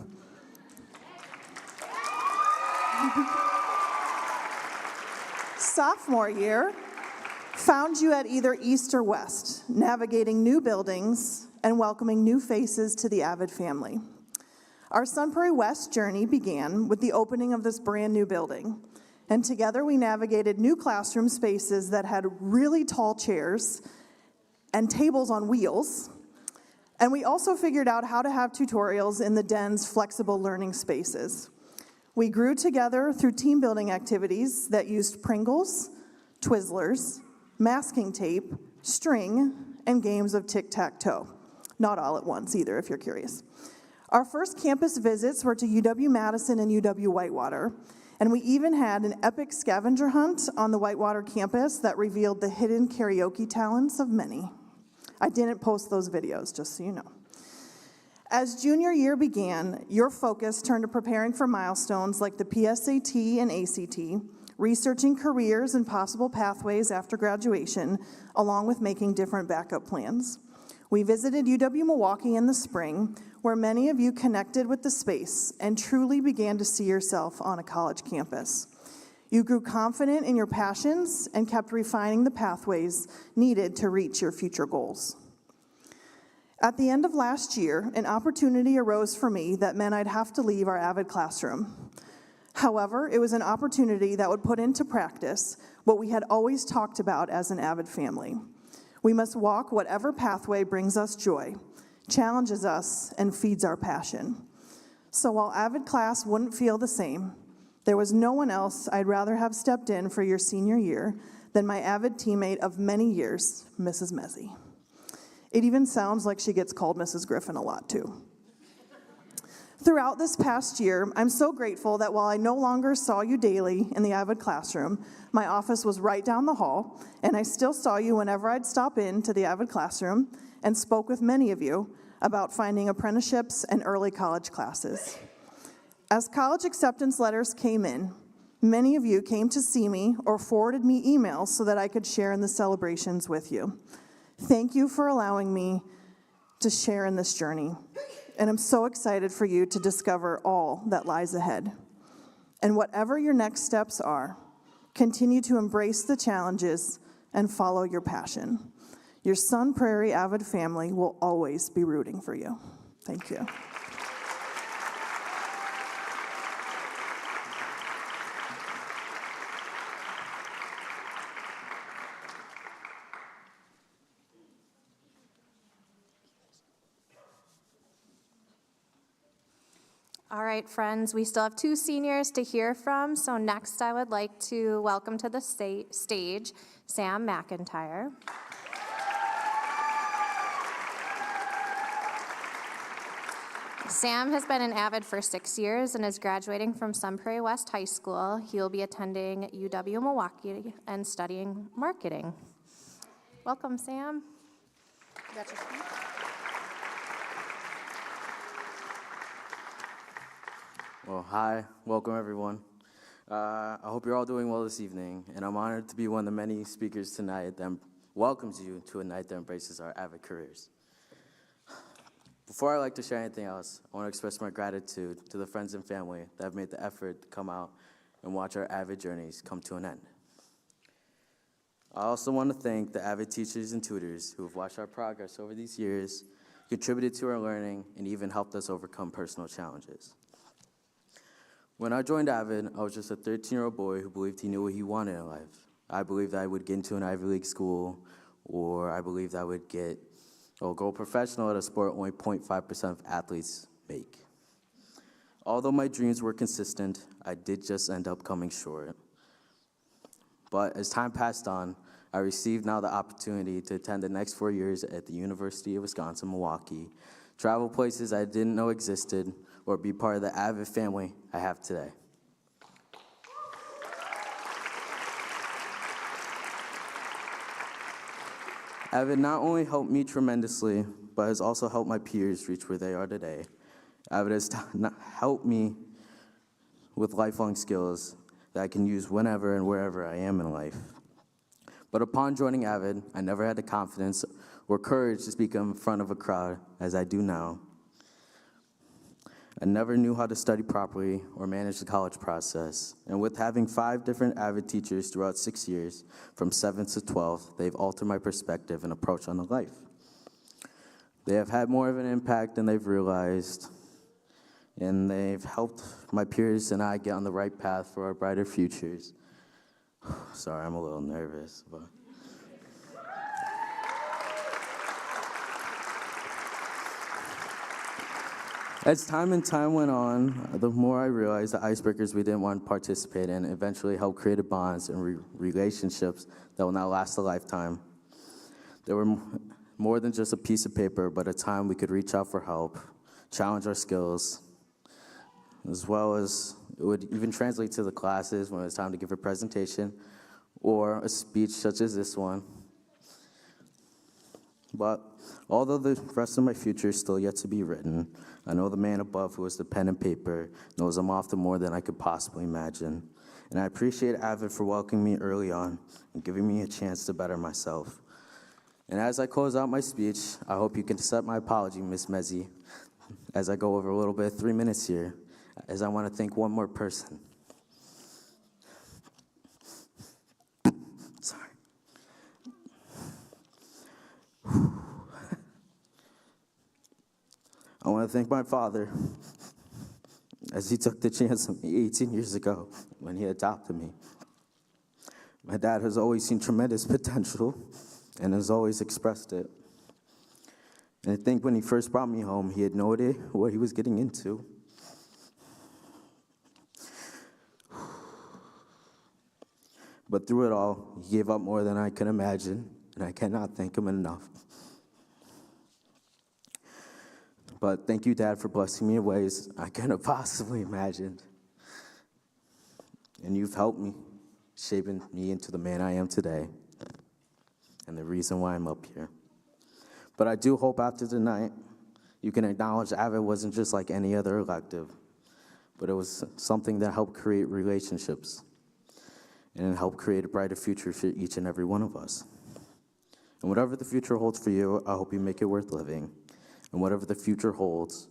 Sophomore year found you at either East or West, navigating new buildings and welcoming new faces to the AVID family. Our Sun Prairie West journey began with the opening of this brand new building, and together we navigated new classroom spaces that had really tall chairs and tables on wheels, and we also figured out how to have tutorials in the den's flexible learning spaces. We grew together through team building activities that used Pringles, Twizzlers, masking tape, string, and games of tic-tac-toe. Not all at once either, if you're curious. Our first campus visits were to UW-Madison and UW-Whitewater, and we even had an epic scavenger hunt on the Whitewater campus that revealed the hidden karaoke talents of many. I didn't post those videos, just so you know. As junior year began, your focus turned to preparing for milestones like the PSAT and ACT, researching careers and possible pathways after graduation, along with making different backup plans. We visited UW-Milwaukee in the spring, where many of you connected with the space and truly began to see yourself on a college campus. You grew confident in your passions and kept refining the pathways needed to reach your future goals. At the end of last year, an opportunity arose for me that meant I'd have to leave our AVID classroom. However, it was an opportunity that would put into practice what we had always talked about as an AVID family. We must walk whatever pathway brings us joy, challenges us, and feeds our passion. So while AVID class wouldn't feel the same, there was no one else I'd rather have stepped in for your senior year than my AVID teammate of many years, Mrs. Mezzi. It even sounds like she gets called Mrs. Griffin a lot, too. Throughout this past year, I'm so grateful that while I no longer saw you daily in the AVID classroom, my office was right down the hall, and I still saw you whenever I'd stop in to the AVID classroom and spoke with many of you about finding apprenticeships and early college classes. As college acceptance letters came in, many of you came to see me or forwarded me emails so that I could share in the celebrations with you. Thank you for allowing me to share in this journey, and I'm so excited for you to discover all that lies ahead. And whatever your next steps are, continue to embrace the challenges and follow your passion. Your Sun Prairie AVID family will always be rooting for you. Thank you. All right, friends, we still have 2 seniors to hear from, so next I would like to welcome to the stage Sam McIntyre. Sam has been an AVID for 6 years and is graduating from Sun Prairie West High School. He will be attending UW-Milwaukee and studying marketing. Welcome, Sam. You got your seat? Well, hi, welcome everyone. I hope you're all doing well this evening, and I'm honored to be one of the many speakers tonight that welcomes you to a night that embraces our AVID careers. Before I like to share anything else, I want to express my gratitude to the friends and family that have made the effort to come out and watch our AVID journeys come to an end. I also want to thank the AVID teachers and tutors who have watched our progress over these years, contributed to our learning, and even helped us overcome personal challenges. When I joined AVID, I was just a 13-year-old boy who believed he knew what he wanted in life. I believed I would get into an Ivy League school, or I believed I would go professional at a sport only 0.5% of athletes make. Although my dreams were consistent, I did just end up coming short. But as time passed on, I received now the opportunity to attend the next 4 years at the University of Wisconsin-Milwaukee, travel places I didn't know existed, or be part of the AVID family I have today. AVID not only helped me tremendously, but has also helped my peers reach where they are today. AVID has helped me with lifelong skills that I can use whenever and wherever I am in life. But upon joining AVID, I never had the confidence or courage to speak in front of a crowd as I do now. I never knew how to study properly or manage the college process. And with having 5 different AVID teachers throughout 6 years, from 7th to 12th, they've altered my perspective and approach on life. They have had more of an impact than they've realized, and they've helped my peers and I get on the right path for our brighter futures. Sorry, I'm a little nervous, but. As time went on, the more I realized the icebreakers we didn't want to participate in eventually helped create bonds and relationships that will now last a lifetime. They were more than just a piece of paper, but a time we could reach out for help, challenge our skills, as well as it would even translate to the classes when it was time to give a presentation or a speech such as this one. But although the rest of my future is still yet to be written, I know the man above who has the pen and paper knows I'm off to more than I could possibly imagine. And I appreciate AVID for welcoming me early on and giving me a chance to better myself. And as I close out my speech, I hope you can accept my apology, Ms. Mezzi, as I go over a little bit, 3 minutes here, as I want to thank one more person. Sorry. I want to thank my father, as he took the chance on me 18 years ago when he adopted me. My dad has always seen tremendous potential and has always expressed it. And I think when he first brought me home, he had no idea what he was getting into. But through it all, he gave up more than I could imagine, and I cannot thank him enough. But thank you, Dad, for blessing me in ways I couldn't have possibly imagined. And you've helped me, shaping me into the man I am today, and the reason why I'm up here. But I do hope after tonight, you can acknowledge AVID wasn't just like any other elective, but it was something that helped create relationships, and it helped create a brighter future for each and every one of us. And whatever the future holds for you, I hope you make it worth living. And whatever the future holds,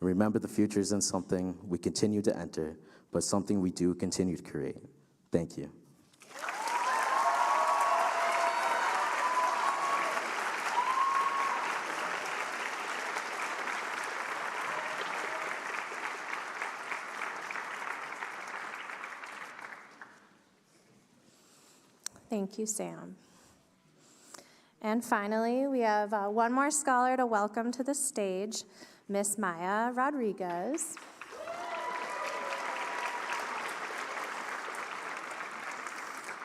remember the future isn't something we continue to enter, but something we do continue to create. Thank you. Thank you, Sam. And finally, we have one more scholar to welcome to the stage, Miss Maya Rodriguez.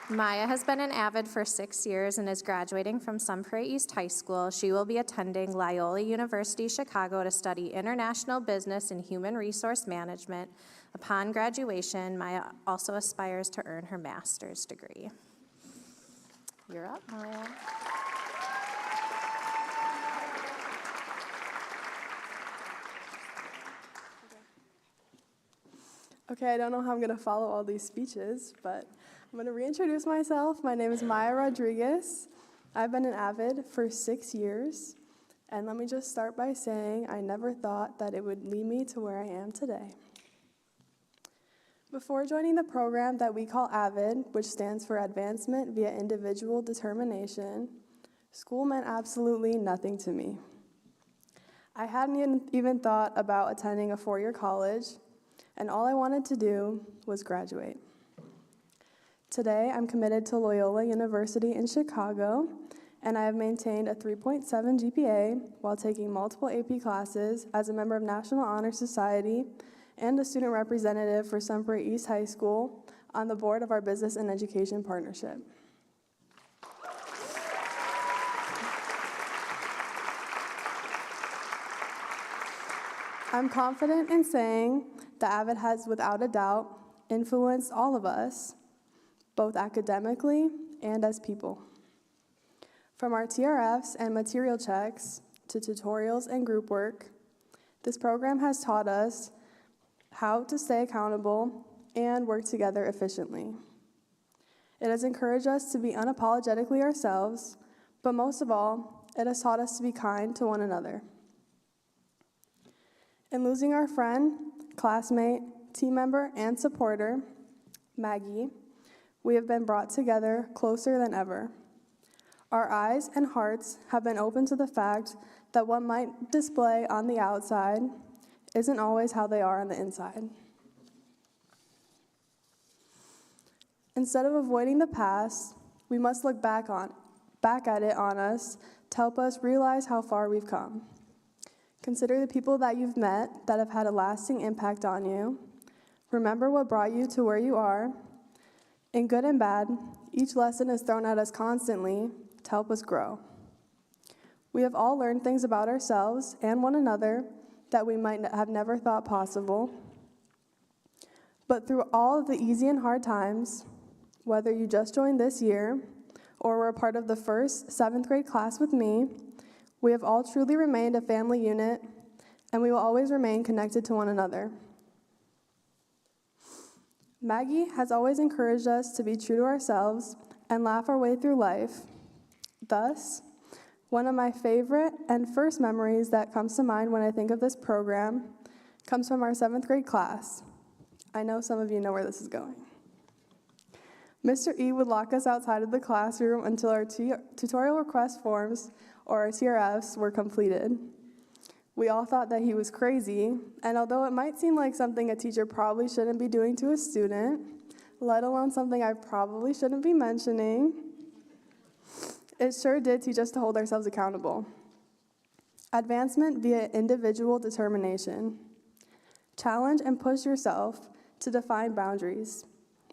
Maya has been an AVID for 6 years and is graduating from Sun Prairie East High School. She will be attending Loyola University Chicago to study international business and human resource management. Upon graduation, Maya also aspires to earn her master's degree. You're up, Maya. Okay, I don't know how I'm going to follow all these speeches, but I'm going to reintroduce myself. My name is Maya Rodriguez. I've been an AVID for 6 years, and let me just start by saying I never thought that it would lead me to where I am today. Before joining the program that we call AVID, which stands for Advancement via Individual Determination, school meant absolutely nothing to me. I hadn't even thought about attending a 4-year college, and all I wanted to do was graduate. Today, I'm committed to Loyola University in Chicago, and I have maintained a 3.7 GPA while taking multiple AP classes as a member of National Honor Society and a student representative for Sun Prairie East High School on the board of our Business and Education Partnership. I'm confident in saying that AVID has, without a doubt, influenced all of us, both academically and as people. From our TRFs and material checks to tutorials and group work, this program has taught us how to stay accountable and work together efficiently. It has encouraged us to be unapologetically ourselves, but most of all, it has taught us to be kind to one another. In losing our friend, classmate, team member, and supporter, Maggie, we have been brought together closer than ever. Our eyes and hearts have been open to the fact that what might display on the outside isn't always how they are on the inside. Instead of avoiding the past, we must look back at it on us to help us realize how far we've come. Consider the people that you've met that have had a lasting impact on you. Remember what brought you to where you are. In good and bad, each lesson is thrown at us constantly to help us grow. We have all learned things about ourselves and one another that we might have never thought possible. But through all of the easy and hard times, whether you just joined this year or were a part of the first 7th grade class with me, we have all truly remained a family unit, and we will always remain connected to one another. Maggie has always encouraged us to be true to ourselves and laugh our way through life. Thus, one of my favorite and first memories that comes to mind when I think of this program comes from our 7th grade class. I know some of you know where this is going. Mr. E would lock us outside of the classroom until our tutorial request forms, or our TRFs, were completed. We all thought that he was crazy, and although it might seem like something a teacher probably shouldn't be doing to a student, let alone something I probably shouldn't be mentioning, it sure did teach us to hold ourselves accountable. Advancement via individual determination. Challenge and push yourself to define boundaries.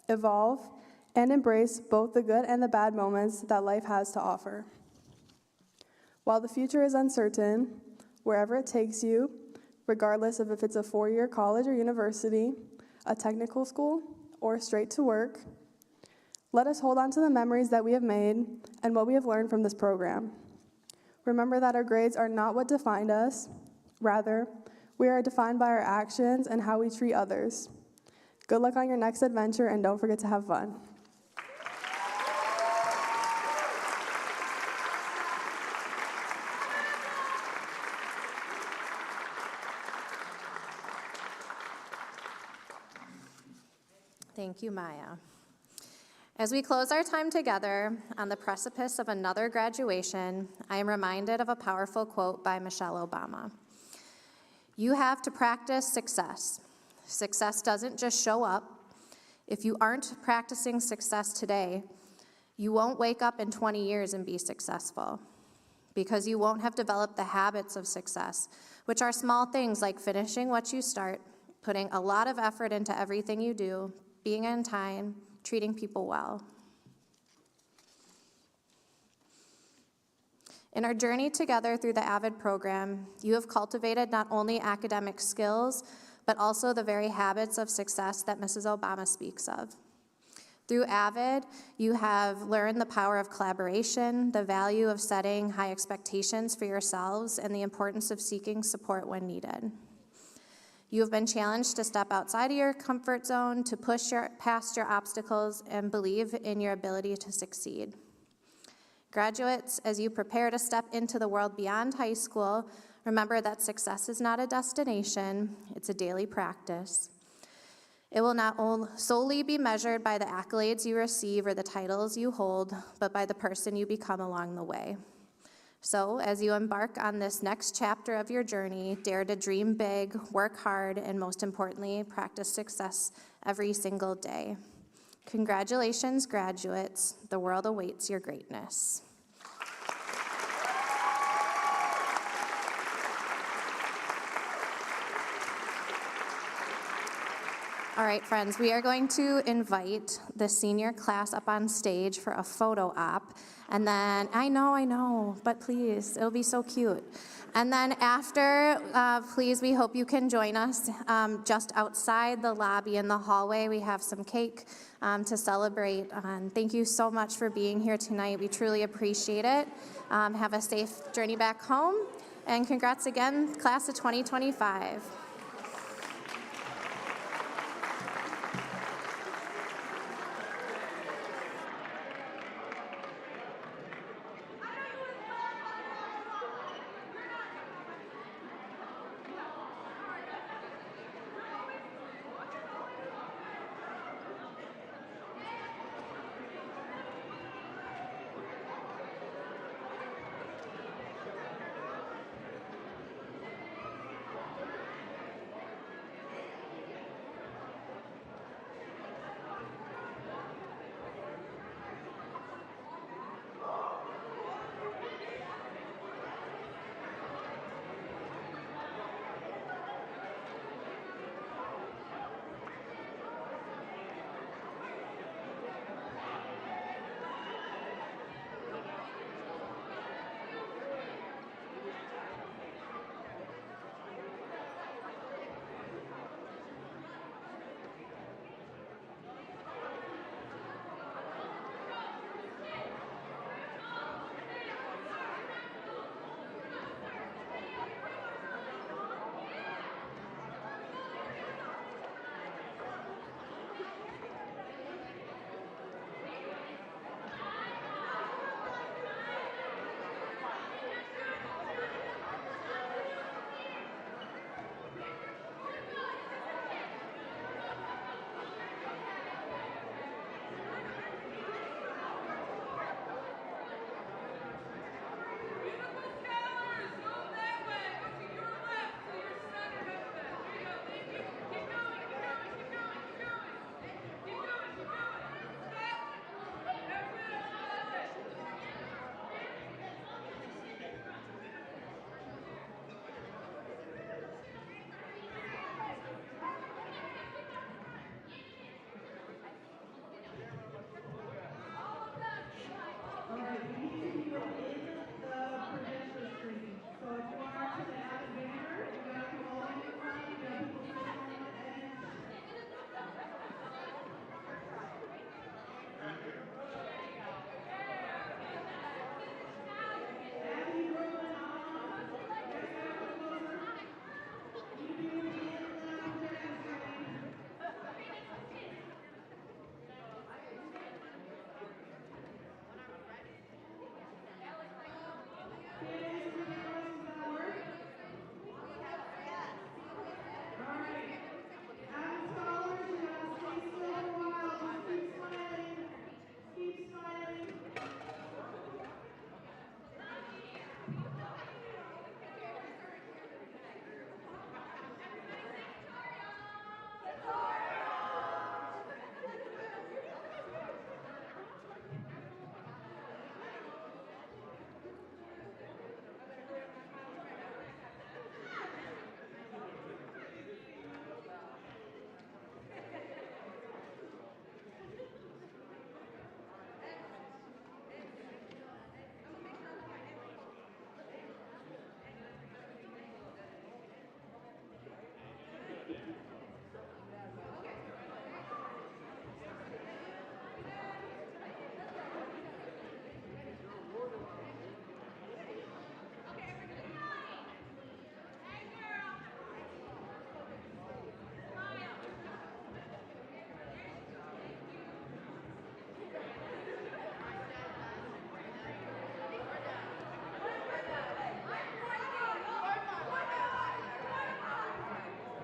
Evolve and embrace both the good and the bad moments that life has to offer. While the future is uncertain, wherever it takes you, regardless of if it's a 4-year college or university, a technical school, or straight to work, let us hold on to the memories that we have made and what we have learned from this program. Remember that our grades are not what defined us. Rather, we are defined by our actions and how we treat others. Good luck on your next adventure, and don't forget to have fun. Thank you, Maya. As we close our time together on the precipice of another graduation, I am reminded of a powerful quote by Michelle Obama. You have to practice success. Success doesn't just show up. If you aren't practicing success today, you won't wake up in 20 years and be successful, because you won't have developed the habits of success, which are small things like finishing what you start, putting a lot of effort into everything you do, being on time, treating people well. In our journey together through the AVID program, you have cultivated not only academic skills, but also the very habits of success that Mrs. Obama speaks of. Through AVID, you have learned the power of collaboration, the value of setting high expectations for yourselves, and the importance of seeking support when needed. You have been challenged to step outside of your comfort zone, to push past your obstacles, and believe in your ability to succeed. Graduates, as you prepare to step into the world beyond high school, remember that success is not a destination, it's a daily practice. It will not solely be measured by the accolades you receive or the titles you hold, but by the person you become along the way. So, as you embark on this next chapter of your journey, dare to dream big, work hard, and most importantly, practice success every single day. Congratulations, graduates. The world awaits your greatness. All right, friends, we are going to invite the senior class up on stage for a photo op. And then, I know, but please, it'll be so cute. And then after, please, we hope you can join us just outside the lobby in the hallway. We have some cake to celebrate. Thank you so much for being here tonight. We truly appreciate it. Have a safe journey back home. And congrats again, class of 2025.